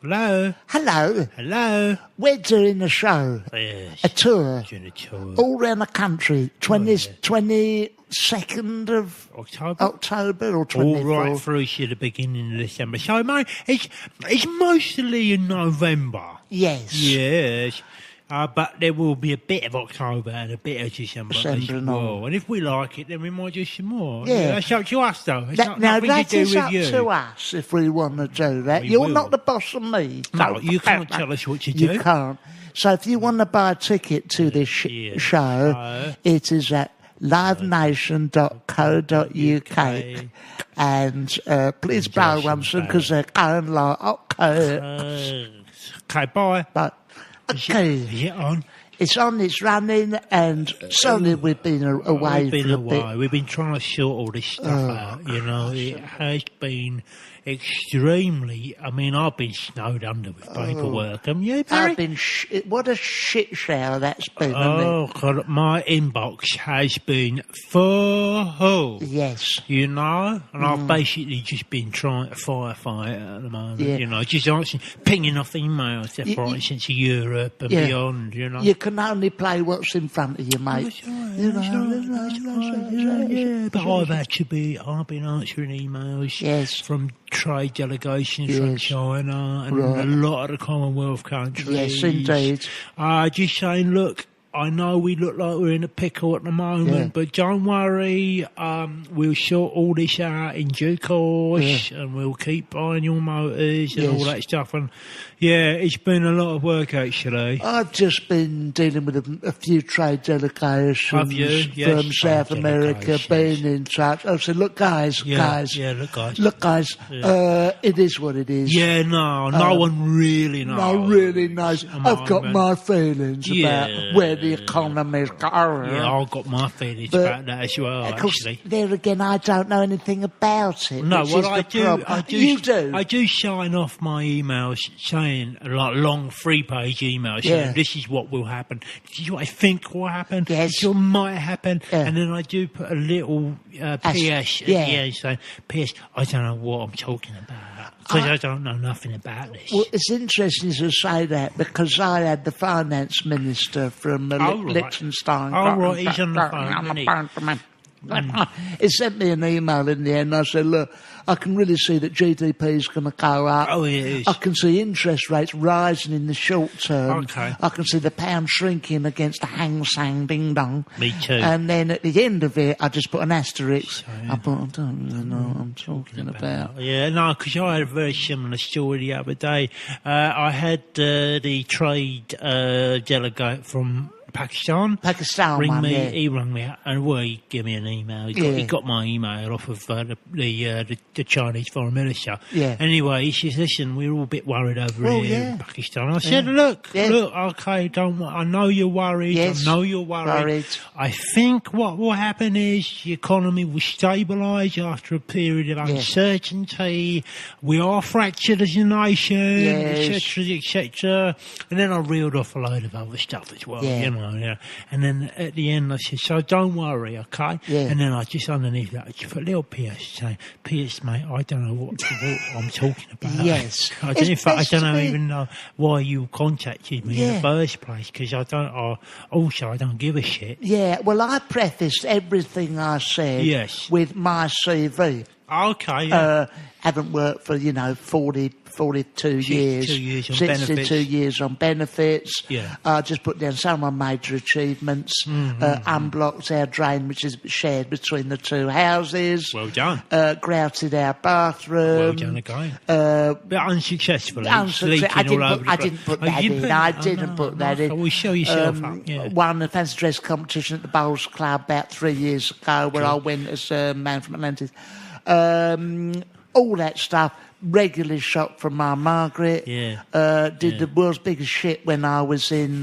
Hello. Hello. Hello. We're doing a show, Yes. a tour, Doing a tour. all around the country. 22nd of October or 24th. All right through to the beginning of December. So, mate, it's mostly in November. Yes. Yes. But there will be a bit of October and a bit of December as well. And if we like it, then we might do some more. Yeah. That's up to us, though. It's That nothing to do is with up you. to us if we want to do that. We You're will. not the boss of me. No, you can't tell us what to do. You can't. So if you want to buy a ticket to this show, it is at livenation.co.uk. And please buy one soon because they're going like... Okay, bye. But, okay. Is it on? It's on, it's running, and sorry we've been away for a bit. We've been trying to sort all this stuff out, you know. It has been extremely... I mean, I've been snowed under with paperwork. Haven't you, Barry? I've been... what a shit shower that's been, Oh, God, my inbox has been full. Yes. You know? And I've basically just been trying to firefight at the moment, you know, just answering, pinging off emails left, right, and centre Europe and beyond, you know. You can only play what's in front of you, mate. That's right. But I've been answering emails from trade delegations from China and a lot of the Commonwealth countries. Yes, indeed. Just saying, look, I know we look like we're in a pickle at the moment, but don't worry, we'll sort all this out in due course, and we'll keep buying your motors and all that stuff. And it's been a lot of work, actually. I've just been dealing with a few trade delegations from South America, being in touch. I said, look, guys, Look, guys. it is what it is. Yeah, no one really knows. No one really knows. I've got my feelings about where the economy's going. Yeah, I've got my feelings about that as well, actually. There again, I don't know anything about it. No, well, I do. You do? I do sign off my emails saying, like, long 3-page emails saying, this is what will happen. This is what I think will happen. This is what might happen. And then I do put a little PS at the end saying, PS, I don't know what I'm talking about. Because I don't know nothing about this. Well, it's interesting to say that because I had the finance minister from Liechtenstein. Oh, right, he's on the phone, He sent me an email in the end. I said, look, I can really see that GDP is going to go up. Oh, it is. I can see interest rates rising in the short term. Okay. I can see the pound shrinking against the Hang Sang Ding Dong. Me too. And then at the end of it, I just put an asterisk. I thought, I don't really know what I'm talking about. Yeah, no, because I had a very similar story the other day. I had the trade delegate from Pakistan ring me. He rang me up and he gave me an email. He got my email off of the Chinese foreign minister. Yeah. Anyway, he says, listen, we're all a bit worried over here in Pakistan. I said, look, okay, I know you're worried. Yes. I know you're worried. I think what will happen is the economy will stabilise after a period of uncertainty. We are fractured as a nation, etc., etc. And then I reeled off a load of other stuff as well, you know. And then at the end I said, so don't worry, okay? And then I just underneath that I just put a little PS saying, PS mate, I don't know what I'm talking about. Yes. I don't even know why you contacted me in the first place, because I don't give a shit. Yeah, well, I prefaced everything I said with my CV. Okay, haven't worked for, 42 years. 2 years on 62 benefits. years on benefits. Yeah. I just put down some of my major achievements. Unblocked our drain, which is shared between the two houses. Well done. Grouted our bathroom. Well done again. But unsuccessfully. I didn't put that in. I didn't put that in. Well, show yourself up. Yeah. Won a fancy dress competition at the Bowls Club about 3 years ago, where I went as a man from Atlantis. All that stuff. Regularly shot from my Margaret. Did the world's biggest shit when I was in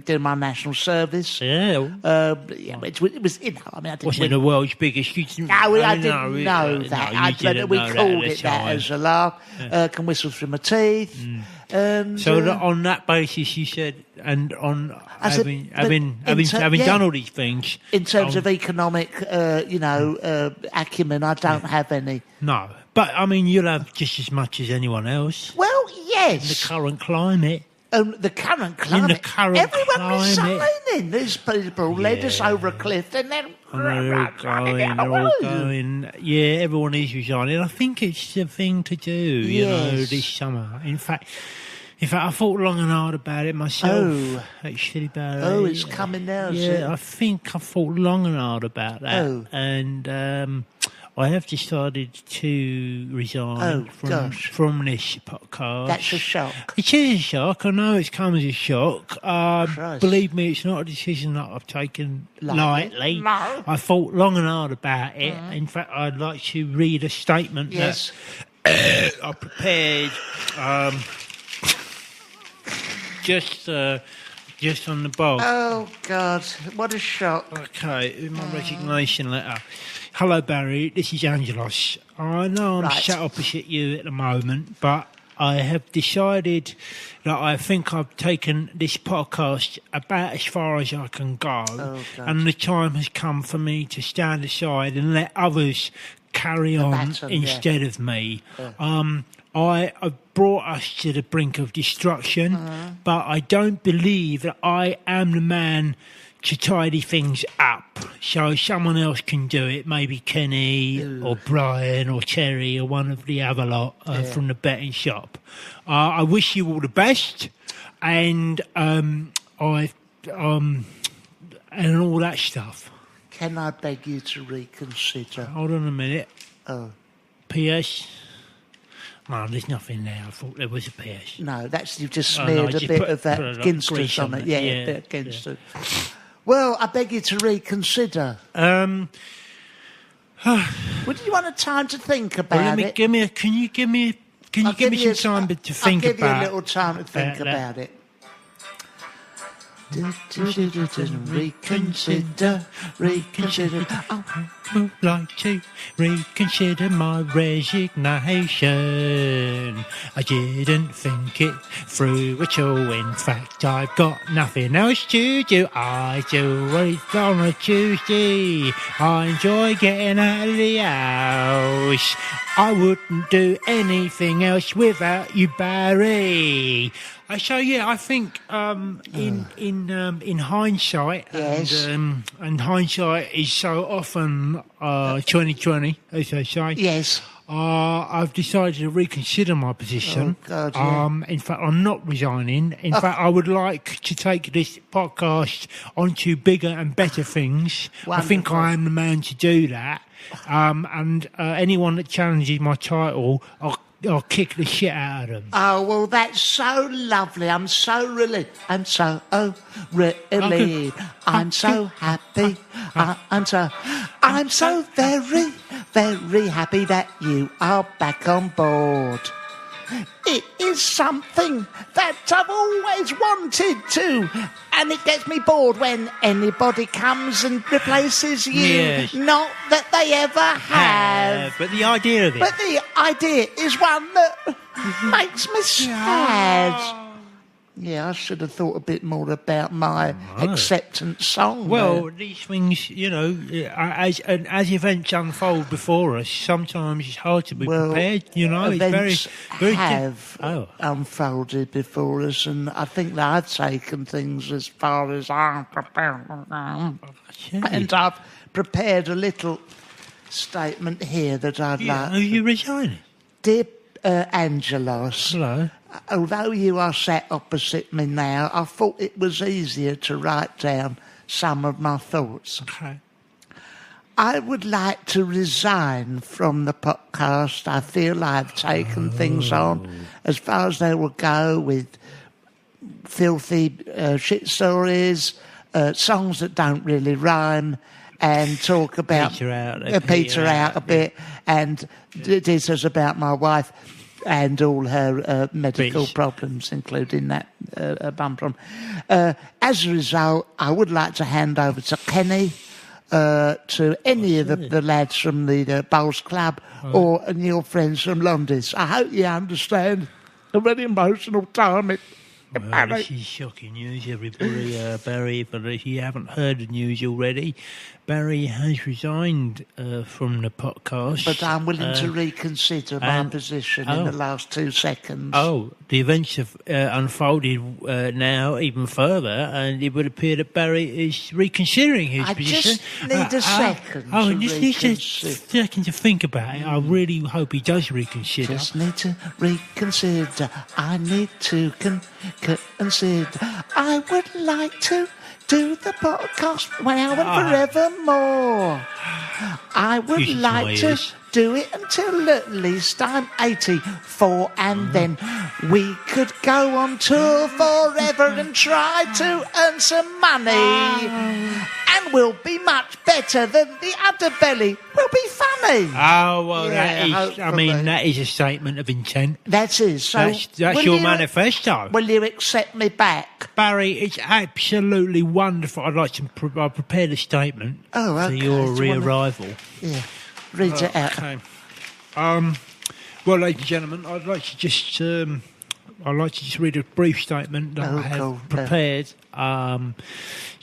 doing my national service. It was, I didn't. Wasn't it the world's biggest? I didn't know that. We called it that as a laugh. Can whistle through my teeth. And, so on that basis, you said, and on having done all these things, in terms of economic, acumen, I don't have any. No. But, I mean, you'll have just as much as anyone else. Well, yes. In the current climate. The current climate. In the current Everyone climate. resigning. These people led us over a cliff, and then they're all going. Yeah, everyone is resigning. I think it's the thing to do, you know, this summer. In fact, I thought long and hard about it myself. Actually, about it. It's coming now. Yeah, I think I thought long and hard about that, and I have decided to resign from this podcast. That's a shock. It is a shock. I know it's come as a shock. Believe me, it's not a decision that I've taken lightly. No. I thought long and hard about it. In fact, I'd like to read a statement that I prepared just on the board. Oh, God. What a shock. Okay, in my resignation letter. Hello, Barry. This is Angelos. I know I'm sat opposite you at the moment, but I have decided that I think I've taken this podcast about as far as I can go, and the time has come for me to stand aside and let others carry on instead of me. I've brought us to the brink of destruction, but I don't believe that I am the man to tidy things up, so someone else can do it, maybe Kenny or Brian or Terry or one of the other lot from the betting shop. I wish you all the best, and and all that stuff. Can I beg you to reconsider? Hold on a minute. Oh. P.S. No, there's nothing there. I thought there was a PS. No, you've just smeared a bit of that Ginsters on it. Yeah, a bit of Ginsters. Yeah. Well, I beg you to reconsider. Would you want a time to think about it? Can you give me some time to think about it? I'll give you a little time to think about it. Reconsider. I would like to reconsider my resignation. I didn't think it through at all. In fact, I've got nothing else to do. I do it on a Tuesday. I enjoy getting out of the house. I wouldn't do anything else without you, Barry. So I think in hindsight, and hindsight is so often 2020, as they say. Yes. I've decided to reconsider my position. Oh, God, yeah. In fact, I'm not resigning. In fact, I would like to take this podcast onto bigger and better things. Wonderful. I think I am the man to do that. And anyone that challenges my title, I'll kick the shit out of them. Oh, well, that's so lovely. I'm so relieved. I'm so relieved. I'm so happy. I'm so very, very happy that you are back on board. It is something that I've always wanted to, and it gets me bored when anybody comes and replaces you. Yes. Not that they ever have. But the idea of it. But the idea is one that makes me sad. Yeah, I should have thought a bit more about my acceptance song. Well, these things, you know, as events unfold before us, sometimes it's hard to be prepared. You know, events it's very have unfolded before us, and I think that I've taken things as far as I'm prepared. And I've prepared a little statement here that I'd like. Are you resigning? Dear Angelos. Hello. Although you are sat opposite me now, I thought it was easier to write down some of my thoughts. Okay. I would like to resign from the podcast. I feel I've taken things on as far as they will go, with filthy shit stories, songs that don't really rhyme, and talk about peter out a bit, and this is about my wife and all her medical problems, including that bum problem. As a result, I would like to hand over to Kenny, to any of the lads from the Bowls Club, or your friends from Londis. I hope you understand. A very emotional time. Well, this is shocking news, everybody. Barry, but if you haven't heard the news already, Barry has resigned from the podcast. But I'm willing to reconsider my position in the last 2 seconds. Oh, the events have unfolded now even further, and it would appear that Barry is reconsidering his position. I just need a second just need a second to think about it. I really hope he does reconsider. Just need to reconsider. I need to consider. I would like to do the podcast now and forevermore. I would like to do it until at least I'm 84, and then we could go on tour forever and try to earn some money. And we'll be much better than the other belly. We'll be funny. Oh, well, that is a statement of intent. That is. So that's your manifesto. Will you accept me back? Barry, it's absolutely wonderful. I'd like to I prepared a statement for your re-arrival. Yeah, read it out. Okay. Well, ladies and gentlemen, I'd like to just read a brief statement that I have prepared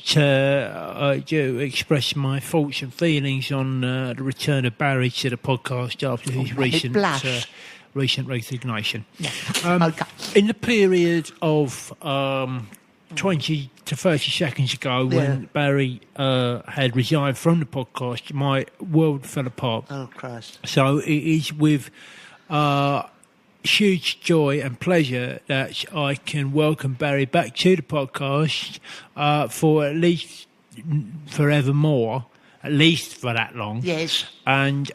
to express my thoughts and feelings on the return of Barry to the podcast after his recent resignation. Yeah. In the period of 20 to 30 seconds ago, when Barry had resigned from the podcast, my world fell apart. Oh, Christ. So it is with huge joy and pleasure that I can welcome Barry back to the podcast for at least forevermore, at least for that long. Yes. And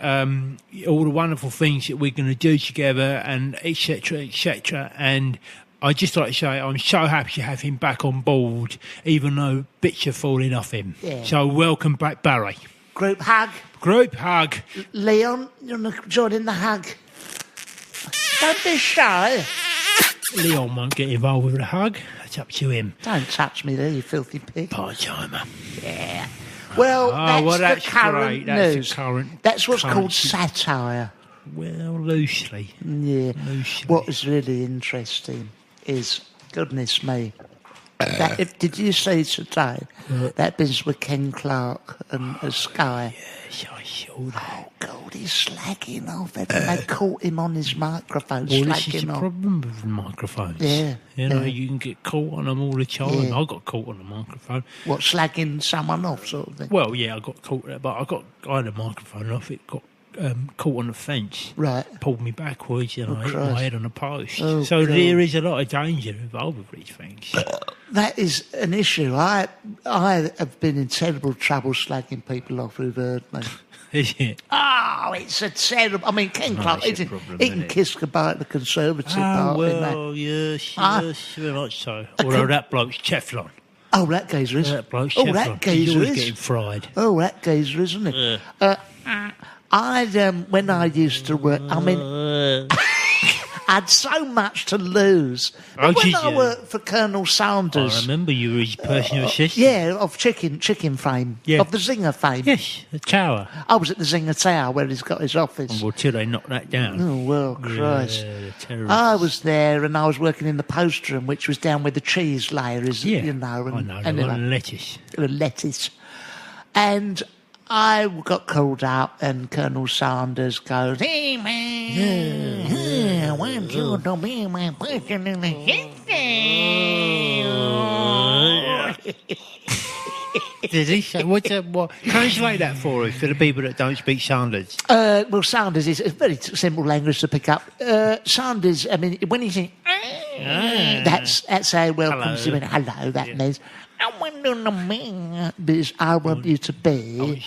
all the wonderful things that we're going to do together, and etc., etc. And I'd just like to say I'm so happy to have him back on board, even though bits are falling off him. Yeah. So welcome back, Barry. Group hug. Group hug. Leon, you want to join in the hug? Don't be shy. Leon won't get involved with the hug. It's up to him. Don't touch me there, you filthy pig. Part-timer. Yeah. Well, that's the current news. That's what's called satire. Well, loosely. Yeah. Loosely. What is really interesting is, goodness me, did you see today that business with Ken Clark and Sky? Yes, I saw that. Oh, God, he's slagging off it. And they caught him on his microphone, well, this is the problem with the microphones. Yeah. You can get caught on them all the time. Yeah. I got caught on the microphone. What, slagging someone off, sort of thing? Well, yeah, I got caught, but I had a microphone off. It got caught on the fence, right? Pulled me backwards, and I hit my head on a post. Oh, so God. There is a lot of danger involved with these things. That is an issue. I have been in terrible trouble slagging people off who've heard me. Is it? Oh, it's a terrible. I mean, Ken Clark, he can kiss goodbye at the Conservative Party. Well, yes, very much so. Although that bloke's Teflon. Oh, that geezer is. That bloke's Teflon. That geezer He's always is. getting fried. Oh, that geezer, isn't it? When I used to work, I mean, I had so much to lose. Oh, when I worked for Colonel Sanders. I remember you were his personal assistant. Yeah, of chicken fame. Yeah. Of the Zinger fame. Yes, the tower. I was at the Zinger Tower where he's got his office. Well, till they knocked that down. Oh, well, Christ. Yeah, I was there and I was working in the post room, which was down where the cheese layer is, you know. And, I know, and lettuce. Lettuce. And I got called out and Colonel Sanders goes, "Hey, man, I want you to be my personal assistant." Did he say? What? Translate that for us, for the people that don't speak Sanders. Well, Sanders is a very simple language to pick up. Sanders, I mean, when he says, that's how he welcomes you. Hello, that means, I want you to be, because I want you to be,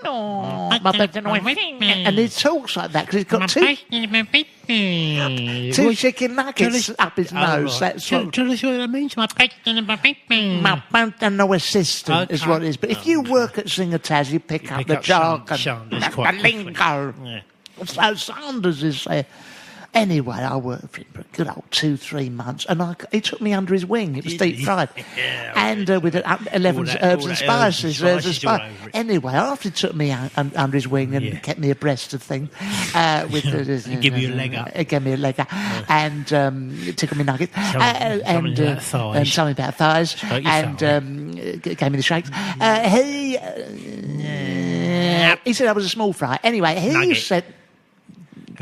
and he talks like that because he's got two chicken nuggets up his nose. That's what. Tell us what that means. My personal assistant is what it is. But if you work at Zingertaz, you pick up the jargon, the lingo. So Sanders is there. Anyway, I worked for him for a good old 2-3 months, and he took me under his wing. It was deep fried, and with 11 herbs and spices. Anyway, after he took me under his wing and kept me abreast of things, give you a leg up. It gave me a leg up, and tickled me nuggets, and something about thighs, and gave me the shakes. He said I was a small fry. Anyway, he said.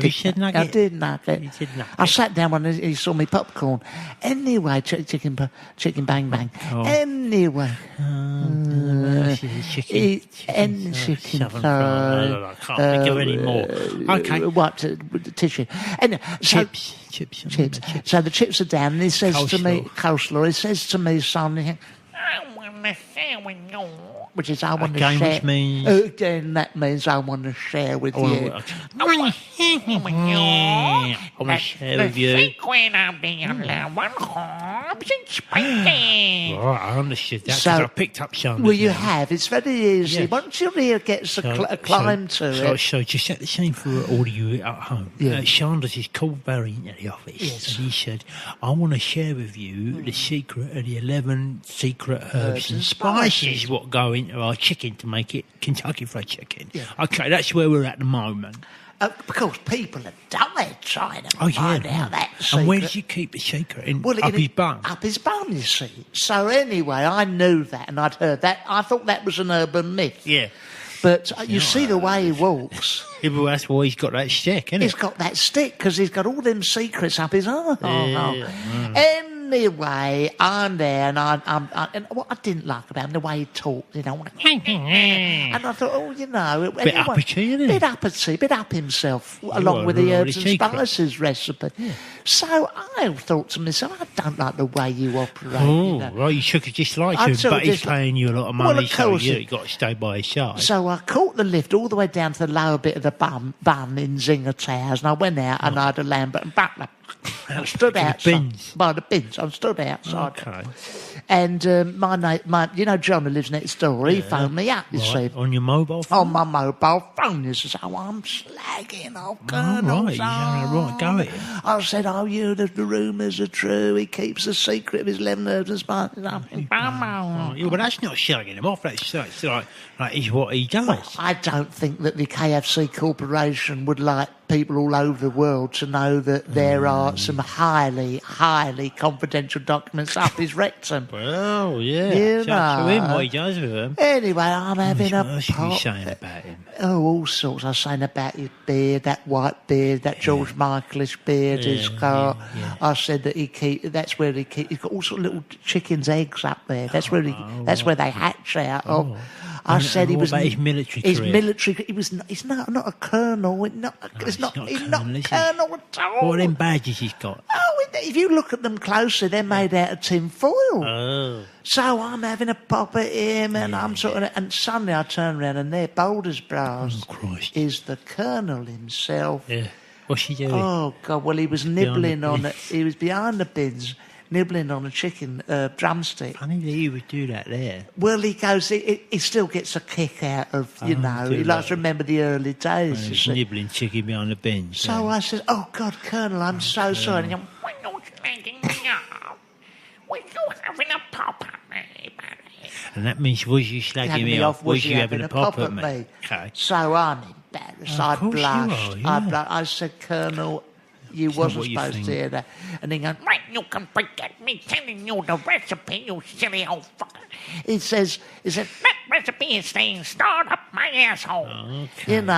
You said nugget? I did nugget. You said nugget. I sat down when he saw me popcorn. Anyway, chicken bang bang. Oh. Anyway. Chicken thigh. I can't think of any more. Okay. Wiped with the tissue. Anyway, Chips. So the chips are down, and he says to me, Coleslaw. he says to me, son, I want to share with you. Which is, I want to share. Which means? Again, that means I want to share with you. I want to share with you. Right, I understood that because I picked up some. Well, you have. It's very easy. Yes. Once your ear gets a climb to it. So just set the scene for all of you at home. Yeah. Chandler's is called Barry into the office. Yes. And he said, I want to share with you the secret of the 11 secret herbs and spices what go into our chicken to make it Kentucky Fried Chicken. Yeah. Okay, that's where we're at the moment. Because people have died trying to find out that secret. And where did you keep the secret? Up his bum? Up his bum, you see. So anyway, I knew that and I'd heard that. I thought that was an urban myth. Yeah. But you see the way he walks. Yeah, well, that's why he's got that stick, isn't it? He's got that stick because he's got all them secrets up his arse. Anyway, I'm there, and and what I didn't like about him, the way he talked, and I thought, bit uppity, isn't it? Bit uppity, bit up himself, along with the herbs and spices recipe. Yeah. So I thought to myself, I don't like the way you operate. Right, you should have just liked him, but he's paying you a lot of money, so you got to stay by his side. So I caught the lift all the way down to the lower bit of the bun in Zinger Towers, and I went out and I had a Lambert and Butler. I stood outside by the bins. I stood outside. Okay. And my John who lives next door, he phoned me up, you see. On your mobile phone? On my mobile phone. He says, I'm slagging off Colonel. Right, go it. I said, the rumours are true. He keeps the secret of his 11 herbs and spices. Yeah, but that's not shagging him off. That's like is what he does. Well, I don't think that the KFC Corporation would like people all over the world to know that there are some highly, highly confidential documents up his rectum. Well, yeah. You know him what he does with them. Anyway, I'm having a What pop. you saying about him? Oh, all sorts. I was saying about his beard, that white beard, that George Michaelish beard he's got. I said that that's where he's got all sorts of little chickens' eggs up there. That's where they hatch out of. I said he was. What about his military career? His military. He's not a colonel. He's not a colonel at all. What them badges he's got? Oh, if you look at them closely, they're made out of tin foil. Oh. So I'm having a pop at him, and I'm and suddenly I turn around, and there, bold as brass, is the colonel himself. Yeah. What's he doing? Oh God! Well, he was nibbling on it. He was behind the bins, nibbling on a chicken drumstick. Funny that he would do that there. Well, he goes. He still gets a kick out of he likes to remember the early days. He's nibbling chicken behind the bench. So I said, "Oh God, Colonel, I'm so sorry." And he went, "Why not slagging me up? We're still having a pop at me, buddy." And that means was you slagging me off? Was you having a pop at me? Okay. So I'm embarrassed. I blushed. I said, "Colonel, you wasn't supposed to hear that." And he goes, "Right, you can forget me telling you the recipe, you silly old fucker." He says, "That recipe is saying start up my asshole." Okay. And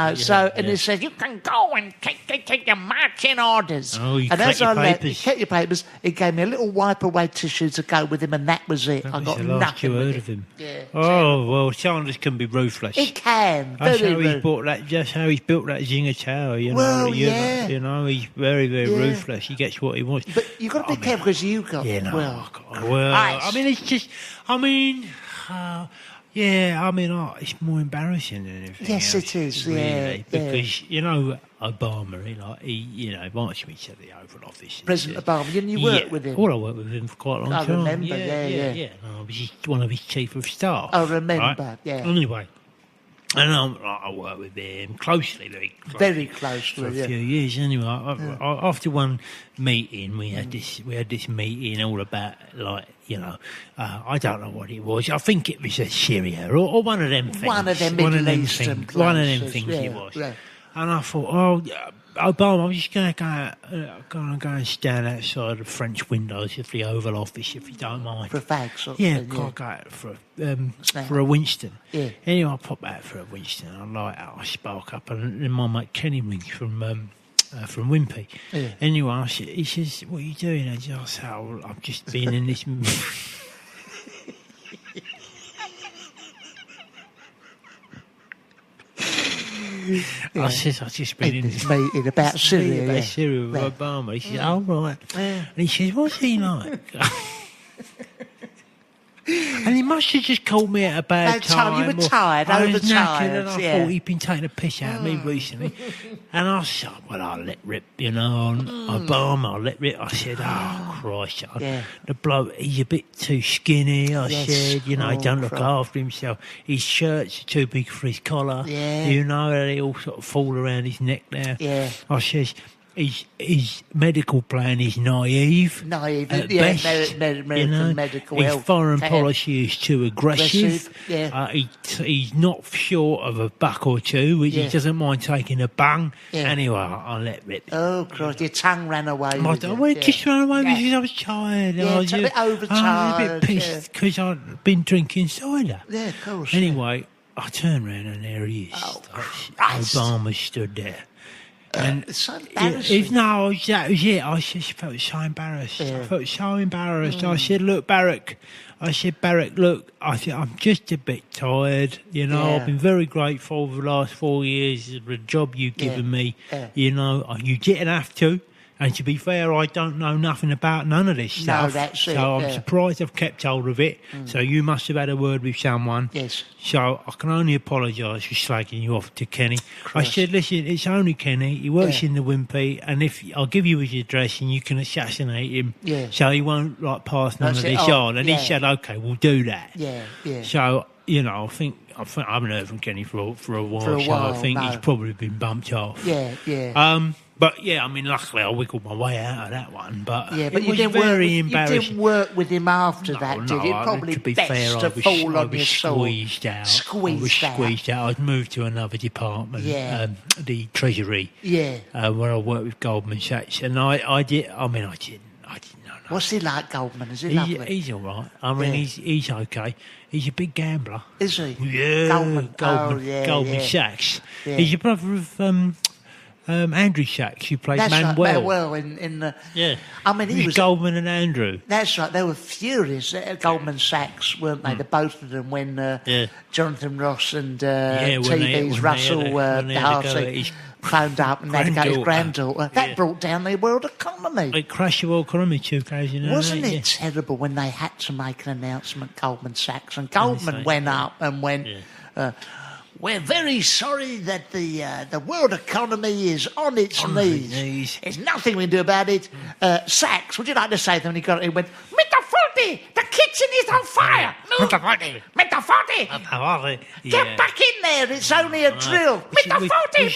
he says, "You can go and take your marching orders." Oh, you and as I left, he kept your papers, he gave me a little wipe-away tissue to go with him, and that was it. I got the last nothing you with heard it. of him. Yeah. Oh, well, Chandler's can be ruthless. He can. That's how he's built that Zinger Tower, Well, he's very, very ruthless. He gets what he wants. But you've got to be careful because you got... I mean, it's just... it's more embarrassing than anything Yes, else, it is, really, because, Obama, he invited me to the Oval Office. President Obama, and you worked with him? Well, I worked with him for quite a long time. I remember, No, I was one of his chief of staff. I remember, right? yeah. Anyway, And I worked with him closely, Very closely, for a few years. Anyway, after one meeting, we had this meeting all about I don't know what it was. I think it was a Syria or one of them things. One of them Middle Eastern places. One of them things it was. Yeah. And I thought, Obama, I'm just going to go and stand outside the French windows of the Oval Office, if you don't mind. For a fag, sort of yeah, thing, I'll go out for a Winston. Yeah. Anyway, I pop out for a Winston. I spark up, and then my mate Kenny rings from Wimpy. Yeah. Anyway, he says, "What are you doing?" I said, "I've just been in this." I said, I've just been in this meeting about Syria. Syria with Obama. He said, "Oh, right." And he says, "What's he like?" And he must have just called me at a bad time. You were tired, overtired. And I thought he'd been taking a piss out of me recently. And I said, "Well, I'll let rip, on Obama, I'll let rip." I said, "Oh, Christ." The bloke, he's a bit too skinny. I said, he don't look after himself. His shirts are too big for his collar. Yeah. They all sort of fall around his neck now. Yeah. I says, his medical plan is naive. At best, medical his health. foreign policy is too aggressive. Yeah. He's not short of a buck or two, which he doesn't mind taking a bung. Yeah. Anyway, I'll let rip. Oh, Christ, your tongue ran away. Just ran away because I was tired. Yeah, I was a bit overtired. I was a bit pissed because I'd been drinking cider. Yeah, of course. Anyway, I turned around and there he is. Oh, Christ. Obama stood there. And it's so embarrassing. That was it. I just felt so embarrassed. I felt so embarrassed. I said, "Look, Barack." Look, I'm just a bit tired. I've been very grateful for the last 4 years for the job you've given me. You didn't have to. And to be fair, I don't know nothing about none of this stuff. No, that's it. So I'm surprised I've kept hold of it. So you must have had a word with someone. Yes. So I can only apologise for slagging you off to Kenny. I said, "Listen, it's only Kenny. He works in the Wimpy, and if I'll give you his address and you can assassinate him, so he won't pass none of this on." And he said, "Okay, we'll do that." Yeah, yeah. So I think I haven't heard from Kenny for a while. So I think he's probably been bumped off. Yeah, yeah. But luckily I wiggled my way out of that one. But yeah, but it you was didn't very embarrassing. You didn't work with him after that, did you? Probably to be best fair, to fall on your sword. Squeezed out. I'd moved to another department, the Treasury. Yeah. Where I worked with Goldman Sachs, and I didn't know. What's he like, Goldman? Is he lovely? He's all right. I mean, he's okay. He's a big gambler. Is he? Yeah, Goldman Sachs. Yeah. He's a brother of Andrew Sachs, who played Manuel. Right, Manuel in the... Yeah. I mean, he was... Goldman and Andrew. That's right. They were furious at Goldman Sachs, weren't they? The both of them when Jonathan Ross and TV's Russell Darcy phoned up and they had to go to his granddaughter. That brought down the world economy. It crashed the world economy 2008. Wasn't it terrible when they had to make an announcement, Goldman Sachs, and Goldman went up and went... we're very sorry that the world economy is on its knees. There's nothing we can do about it. Sachs, would you like to say them? And he went, "Mr. Forte, the kitchen is on fire. Move. Mr. Forte. Get back in there. It's only a drill. Mr. Forte.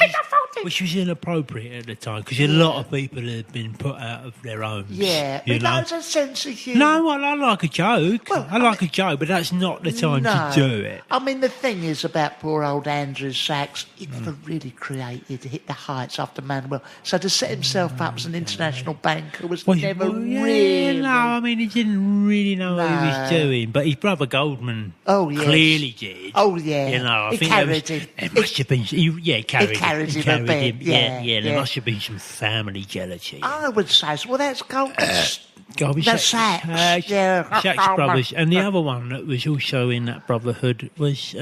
Which was inappropriate at the time because a lot of people had been put out of their homes. Yeah, but that's a sense of humour. No, I like a joke. Well, I like a joke, but that's not the time to do it. I mean, the thing is about poor old Andrew Sachs, he never really created to hit the heights after Manuel. So to set himself up as an international banker was never really... No, I mean, he didn't really know what he was doing, but his brother Goldman clearly did. Oh, yeah. I think carried him. There must have been... He carried him. Yeah, there must have been some family jealousy. I would say so. Well, that's Goldman Sachs. Sachs brothers. And the other one that was also in that brotherhood was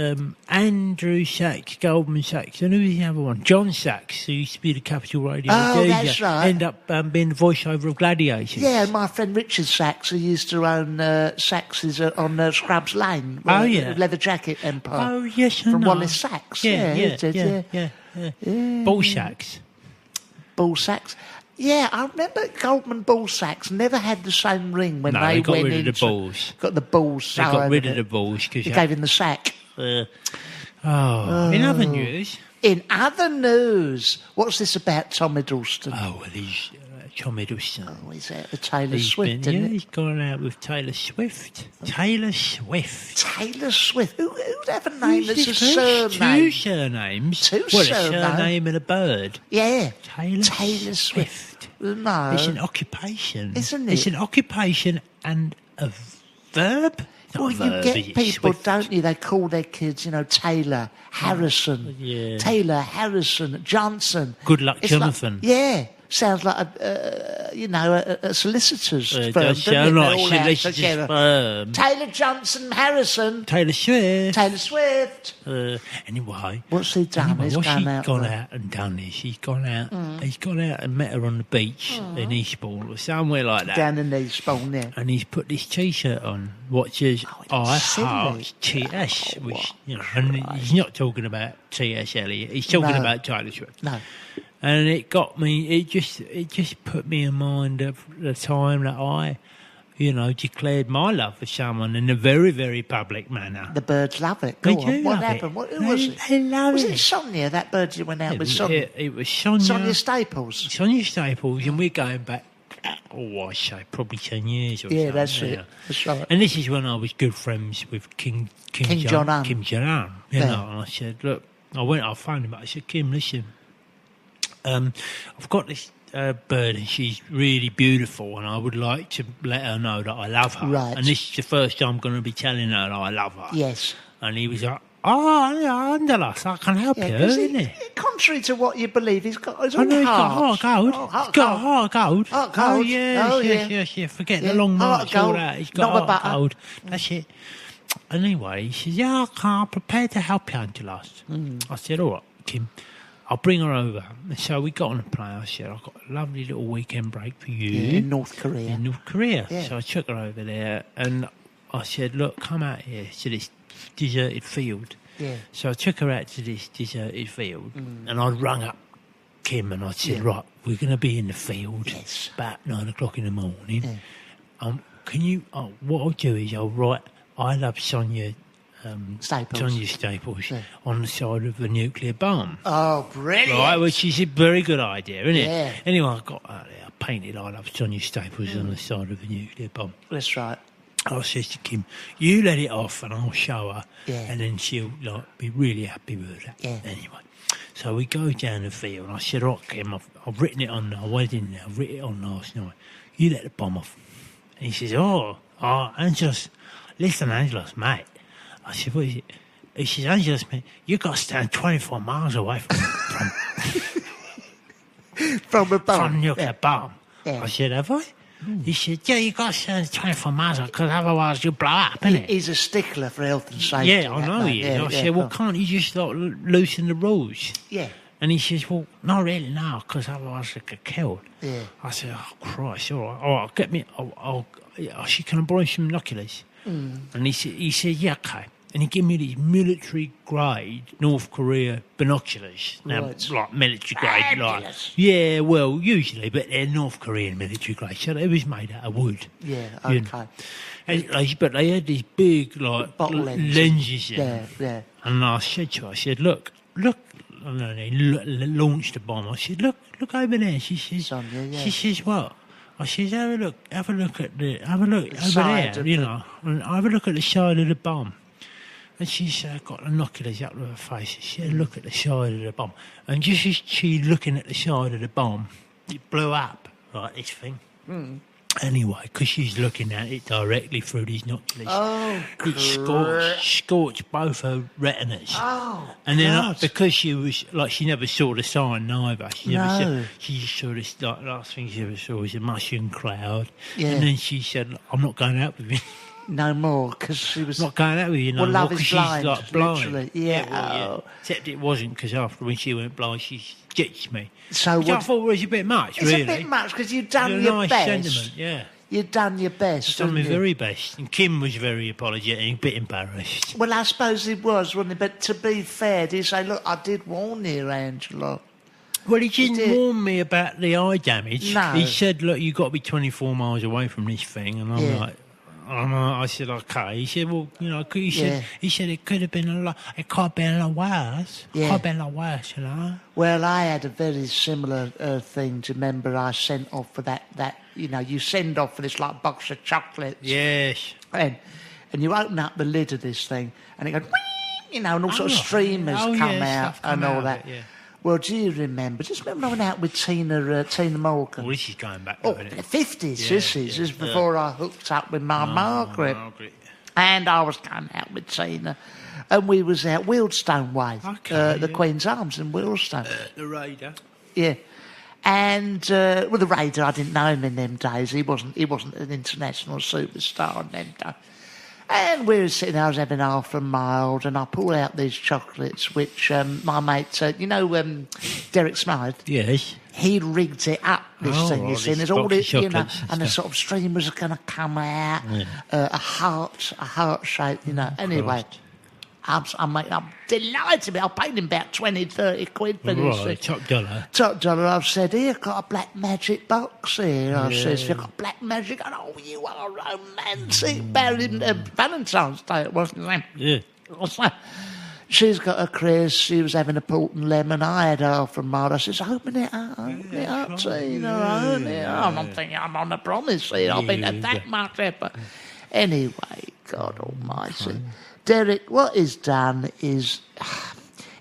Andrew Sachs, Goldman Sachs. And who was the other one? John Sachs, who used to be the Capital Radio DJ. That's right. Ended up being the voiceover of Gladiators. Yeah, my friend Richard Sachs, who used to own Sachs's on Scrubs Lane. Leather Jacket Empire. Oh, yes, From Wallace Sachs. Yeah. Ball Sachs. Ball Sachs. Yeah, I remember Goldman Ball Sachs never had the same ring when they got went rid into... of the balls. Got the balls. They got rid of the balls. He gave him the sack. In other news... In other news, what's this about Tom Hiddleston? Oh, well, he's Tom Hiddleston. Oh, he's out with Taylor Swift, isn't it? He's gone out with Taylor Swift. Taylor Swift. Taylor Swift? Who'd have a name that's a Two surname? surnames. Two Well, surnames. a surname and a bird. Yeah. Taylor Swift. No. It's an occupation. Isn't it? It's an occupation and a verb. It's Well, not a you verb, get is it? people, Swift. don't you? They call their kids, Taylor, Harrison. Yeah. Taylor, Harrison, Johnson. Good luck, It's Jonathan. Sounds like a solicitor's firm. It does doesn't it? sound They're like all out solicitor's together. firm. Taylor Johnson, Harrison. Taylor Swift. Taylor Swift. Anyway. What's he done? He's What's gone he out. gone with? out and done this? He's gone out. He's gone out and met her on the beach in Eastbourne or somewhere like that. Down in Eastbourne, yeah. And he's put this T-shirt on, which is I silly. Heart TS, which and he's not talking about T.S. Eliot. He's talking about Taylor Swift. No. And it got me. It just put me in mind of the time that I, declared my love for someone in a very, very public manner. The birds love it. Go They on. do What love happened? it. Who was it? They love Was it. it Sonia, that bird you went out with? Sonia? It was Sonia. Sonia Staples. Sonia Staples, and we're going back. I say probably 10 years or so. Yeah, that's it. That's right. And this is when I was good friends with King Jong-un. Kim Jong-un, And I said, look, I phoned him up. I said, Kim, listen, I've got this bird and she's really beautiful and I would like to let her know that I love her. Right. And this is the first time I'm going to be telling her that I love her. Yes. And he was like, oh, Angelos, I can help you, isn't it? Contrary to what you believe, he's got his I own know he's got heart. heart gold. Oh, heart He's got gold. heart gold. Heart Oh, gold. yes. Forget Yeah, the long heart march, all gold. that. He's got Not a heart butter. gold. That's it. Anyway, he says, yeah, I'm prepared to help you, Angelos. I said, all right, Kim, I'll bring her over. And so we got on a plane. I said, I've got a lovely little weekend break for you. Yeah, in North Korea. In North Korea. Yeah. So I took her over there and I said, look, come out here to this deserted field. Yeah. So I took her out to this deserted field and I rung up Kim and I said, right, we're going to be in the field about 9 o'clock in the morning. Yeah. Can you, what I'll do is I'll write, I love Sonia Staples. Sonia Staples on the side of a nuclear bomb. Oh, brilliant. Right, which is a very good idea, isn't it? Yeah. Anyway, I got out there, I painted I love Sonia Staples on the side of a nuclear bomb. That's right. I said to Kim, you let it off and I'll show her Yeah. and then she'll be really happy with it. Yeah. Anyway, so we go down the field and I said, right, Kim, I've written it on, I went in there, I've written it on last night. You let the bomb off. And he says, Angelos, listen, Angelos, mate. I said, what is it? He says, Angelos, mate, you got to stand 24 miles away from From a bomb. from nuclear bomb. Yeah. I said, have I? He said, yeah, you got to stand 24 miles because otherwise you'll blow up, innit? He's a stickler for health and safety. Yeah, I that know man. he is. I said, well, can't you just loosen the rules? Yeah. And he says, well, not really now, because otherwise I get killed. Yeah. I said, oh, Christ, all right, get me, can I borrow some binoculars? And he said, yeah, okay. And he gave me these military-grade North Korea binoculars. Now, Right. like military-grade, Fabulous. yeah, well, usually, but they're North Korean military-grade, so it was made out of wood. Yeah, You okay. know. And, but they had these big, Bottle lenses in them. Yeah. And I said to her, I said, look. And then they launched the bomb. I said, look over there. She says, Sonia, yeah. she says, what? I says, have a look over side there, of you know, and have a look at the side of the bomb. And she's got binoculars up to her face. She had a look at the side of the bomb. And just as she looking at the side of the bomb, it blew up, like this thing. Anyway, because she's looking at it directly through these binoculars. Oh, It scorched both her retinas. Oh, and then God. because she was like, she never saw the sign either. She never No. said, she just saw this last thing she ever saw was a mushroom cloud. Yeah. And then she said, I'm not going out with you. no more, because she was... I'm not going out with you no Well, more love is because blind, she's like blind. literally. Yeah. Well, Except it wasn't, because after when she went blind, she ditched me. So Which I what- thought was a bit much, It's really. a bit much, because you've It done was a your nice best. sentiment, yeah. You've done your best, Done my haven't you? very best. And Kim was very apologetic, a bit embarrassed. Well, I suppose he was, wasn't he? But to be fair, did he say, look, I did warn you, Angelo. Well, he didn't did. warn me about the eye damage. No. He said, look, you've got to be 24 miles away from this thing. And I'm Yeah. like, I said, okay. He said, well, you know, he said it could have been a lot. It could have been a lot worse. Yeah. Could have been a lot worse, you know. Well, I had a very similar thing. Do you remember I sent off for that, you know, you send off for this like box of chocolates. Yes. And you open up the lid of this thing and it goes, you know, and all sort of streamers come out and all that. Yeah. Well, do you remember? Just remember I went out with Tina Morgan. Well, this is going back. Oh, the 50s, this is before I hooked up with my Margaret. And I was going out with Tina. And we was out Wealdstone Way, the Queen's Arms in Wealdstone. The Raider. Yeah. And, the Raider, I didn't know him in them days. He wasn't an international superstar in them days. And we were sitting there, I was having half a mild, and I pulled out these chocolates, which my mate, you know, Derek Smythe? Yes. He'd rigged it up, this thing, you see, and there's all this, you know, and the sort of streamers are going to come out, a heart shape, you know. Anyway, I'm delighted. I paid him about 20, 30 quid for this thing. Top dollar. Top dollar. I've said, here, got a black magic box here. I says, you've got black magic. Oh, you are romantic. Valentine's Day it wasn't it? Yeah. She's got a Chris. She was having a port and lemon. I had half a mile. I says, open it up, Tina, open it up. I'm thinking, I'm on a promise here. I've been at that much effort. Anyway, God almighty. Derek, what he's done is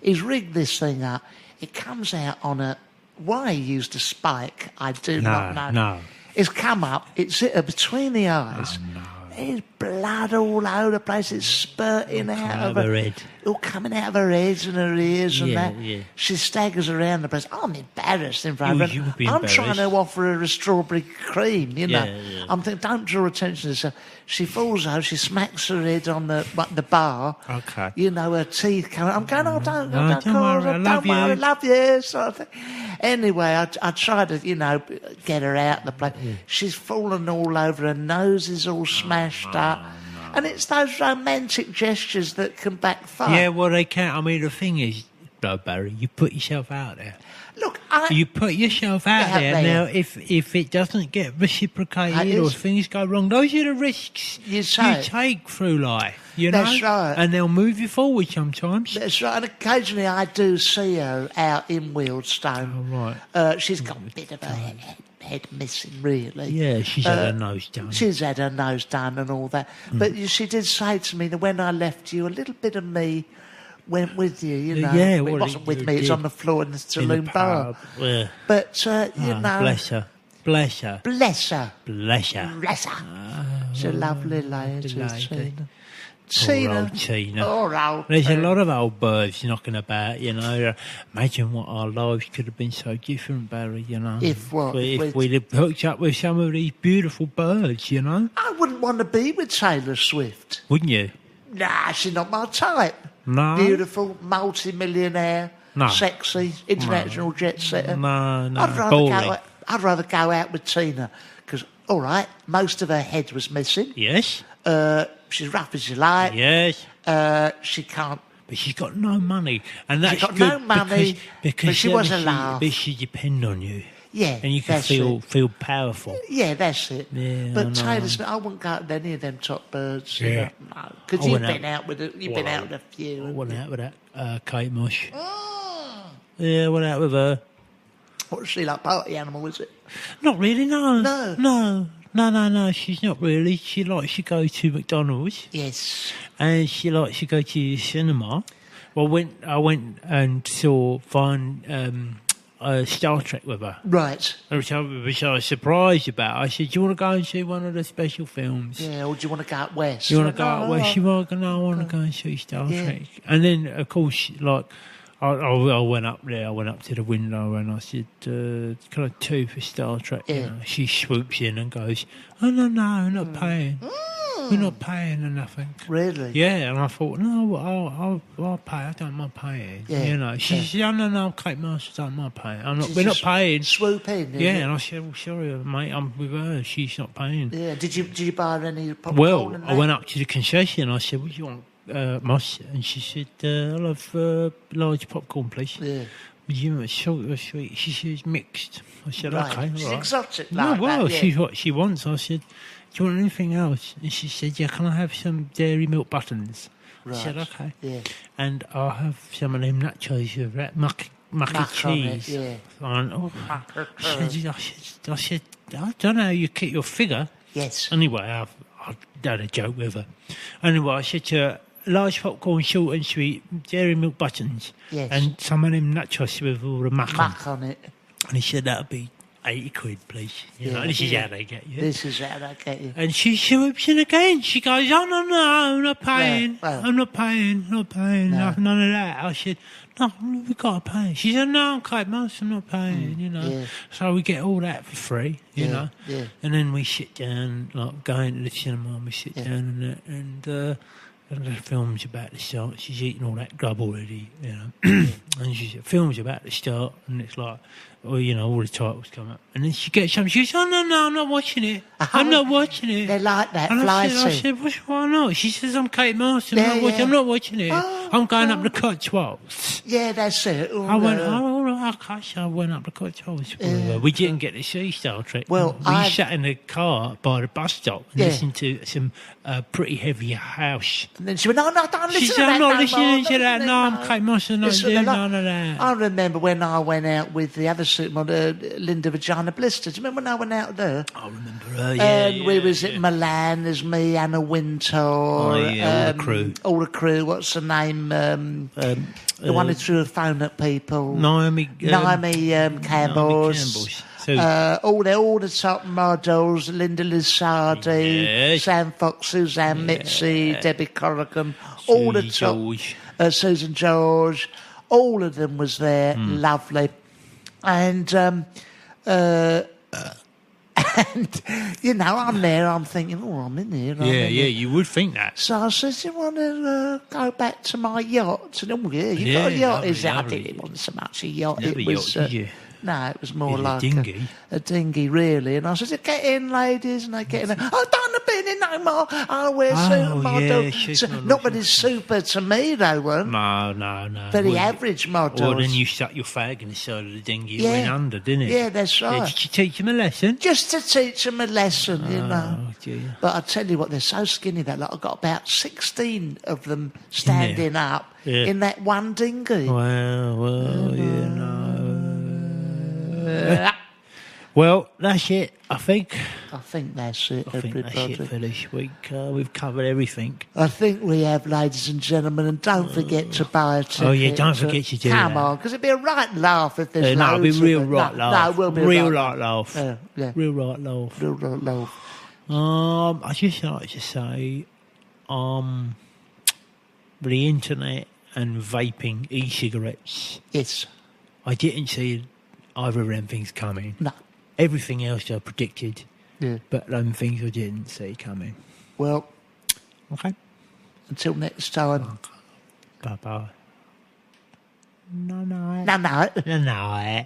he's rigged this thing up. It comes out on why he used a spike, I do not know. No. It's come up, it's between the eyes. Oh, no. There's blood all over the place. It's spurting out of her head. All coming out of her head and her ears and that. Yeah. She staggers around the place. I'm embarrassed in front of her. You would be I'm trying embarrassed. to offer her a strawberry cream, you know. Yeah. I'm thinking, don't draw attention to herself. She falls over, she smacks her head on the bar. Okay. You know, her teeth coming. I'm going, don't worry, I love you. I love you, sort of thing. Anyway, I try to, you know, get her out of the place. She's fallen all over, her nose is all smashed up. And it's those romantic gestures that can backfire. Yeah, well, they can. I mean, the thing is, Barry, you put yourself out there. Look, you put yourself out there. Now, if it doesn't get reciprocated or things go wrong, those are the risks you take through life, you know? That's right. And they'll move you forward sometimes. That's right. And occasionally I do see her out in Wealdstone. Oh, right. She's got a bit of her head missing, really. Yeah, she's had her nose done. She's had her nose done and all that. But she did say to me that when I left you, a little bit of me went with you, you know. Yeah, it wasn't with me, it's on the floor in the saloon bar. Yeah. But, you know... Bless her. Bless her. Bless her. She's a lovely lady, Tina. Tina. Poor old There's a lot of old birds knocking about, you know. Imagine what our lives could have been so different, Barry, you know. If we'd have hooked up with some of these beautiful birds, you know. I wouldn't want to be with Taylor Swift. Wouldn't you? Nah, she's not my type. No. Beautiful, multi-millionaire, sexy, international jet setter. No, I'd rather go out with Tina because, all right, most of her head was missing. Yes. She's rough as you like. Yes. She can't. But she's got no money, and that's she's got good no money, because but she was a laugh. But she depend on you. Yeah, and you can feel powerful. Yeah, that's it. Yeah, but Taylor Smith, I wouldn't go out with any of them top birds. Yeah, because you've been out with a few. I went out with that Kate Moss. Yeah, I went out with her. What was she like? Party animal, was it? Not really. No. She's not really. She likes to go to McDonald's. Yes. And she likes to go to the cinema. Well, I went and saw Star Trek with her. Right. Which I was surprised about. I said, do you want to go and see one of the special films? Yeah, or do you want to go out west? You want to go out west? She was like, no, I want to go and see Star Trek. And then, of course, like, I went up there, I went up to the window and I said, can I two for Star Trek? Yeah. You know, she swoops in and goes, oh, no, we're not paying. We're not paying or nothing. Really? Yeah, and I thought, no, I'll pay. I don't mind paying. Yeah. You know, she said, no, Kate Moss, I don't mind paying. We're not paying. Swoop in. Yeah, and I said, well, sorry, mate, I'm with her. She's not paying. Yeah. Did you buy her any popcorn? Well, I went up to the concession. I said, what do you want, Moss? And she said, I'll have large popcorn, please. Yeah. You know, short or sweet. She says mixed. I said, Right. okay, She's all right. exotic No, like well, that, yeah. she's what she wants. I said, do you want anything else? And she said, yeah, can I have some dairy milk buttons? I said, Right, okay. yeah. And I'll have some of them nachos with that mucky Muck on cheese. it, yeah. And, I said, I don't know how you keep your figure. Yes. Anyway, I had a joke with her. Anyway, I said to her, large popcorn, short and sweet, dairy milk buttons, Yes. and some of them nachos with all the muck on. Muck on it. And he said, that'd be 80 quid, please. You know, this is how they get you. This is how they get you. And she swoops in again. She goes, oh, no, I'm not paying. well. I'm not paying. None of that. I said, no, we've got to pay. She said, no, Kate Moss, I'm not paying, you know. yeah. So we get all that for free, you know. Yeah. And then we sit down, like going to the cinema, and we sit down and that, and the film's about to start. She's eating all that grub already, you know. And she said, film's about to start, and it's like, well, you know, all the titles come up. And then she gets something. She goes, oh, no, I'm not watching it. I'm not watching it. They like that, And I fly said, why not? She says, I'm Kate Marston. Yeah, I'm not watching it. Oh, I'm going up the Cotswolds. Yeah, that's it. I went, all right, okay, so I went up the Cotswolds. We didn't get to see Star Trek. Well, we sat in the car by the bus stop and Yeah. listened to some pretty heavy house. And then she went, no, don't listen She to said, that I'm not no listening more. to that. No, I'm No. Kate Marston. Not Listen, doing they're none of that. I remember when I went out with the other supermodel, Linda Vagina Blister. Do you remember when I went out with her? I remember her, And we was at Milan. There's me, Anna Wintour. Oh, yeah, all the crew. All the crew. What's the name? The one who threw a phone at people. Naomi Campbell's. So, All the top models, Linda Lizardi, Yeah. Sam Fox, Suzanne Mitzi, Debbie Corrigan, all the top, George. Susan George, all of them was there, lovely. And, and, you know, I'm there, I'm thinking, oh, I'm in here. You would think that. So I said, do you want to go back to my yacht? And, oh, yeah, you got a Yeah, yacht, lovely, is it? I lovely. didn't want so much a yacht. Never It was, yacht, did you? No, it was more It was a like dinghy. a dinghy, really. And I said, get in, ladies. And they get in. Oh, don't be in it no more. Oh, we're supermodel. yeah, she's So, not nobody's super to me, though, weren't No. Very Well, average models. Or then you stuck your fag in the side of the dinghy. It Yeah. went under, didn't it? Yeah, that's right. Did you teach him a lesson? Just to teach them a lesson, you know. Oh, dear. But I tell you what, they're so skinny that like, I've got about 16 of them standing up Yeah. in that one dinghy. Well, you know. Well, that's it, I think. I think that's it, I think everybody. that's it for this week. We've covered everything. I think we have, ladies and gentlemen, and don't forget to buy a ticket. Oh, yeah, don't forget to do Come that. on, because it'd be a right laugh if there's No, it'll be loads of real them. right laugh. No, it will be a real right right laugh. Yeah. Real right laugh. Real right laugh. I just like to say, the internet and vaping e-cigarettes, Yes. I didn't see either of them things coming. No. Everything else I predicted, Yeah. but them things I didn't see coming. Well, Okay. until next time. Bye-bye. No. No. No.